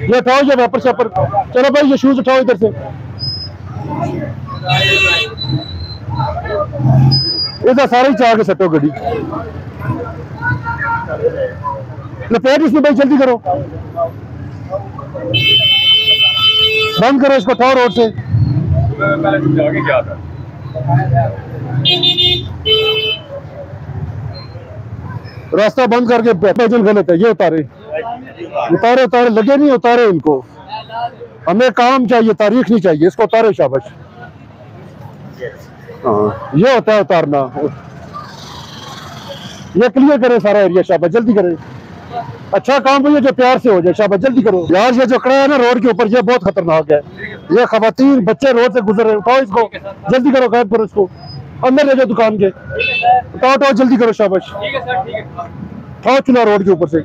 ये उठाओ ये वेपर शेपर। चलो भाई ये शूज उठाओ इधर से, इधर सारे ही चाह के सटो गड्डी। लपेट इसमें भाई, जल्दी करो, बंद करो इसको, उठाओ रोड से। पहले जाके क्या था रास्ता बंद करके पैदल गलत है। ये उतारे उतारे उतारे, लगे नहीं उतारे इनको। हमें काम चाहिए, तारीख नहीं चाहिए। इसको उतारे, शाबाश। हाँ ये होता है उतारना। ये क्लियर करे सारा एरिया, शाबाश, जल्दी करें। अच्छा काम भैया जो प्यार से हो जाए, शाबाश, जल्दी करो यार। ये जो खड़ा है ना रोड के ऊपर, ये बहुत खतरनाक है। ये खवातीन बच्चे रोड से गुजर रहे हैं, उठाओ इसको, जल्दी करो, गायब करो इसको, अंदर ले जाओ दुकान के। उठाओ उठाओ, जल्दी करो, शाबाश। उठाओ चूल्हा रोड के ऊपर से।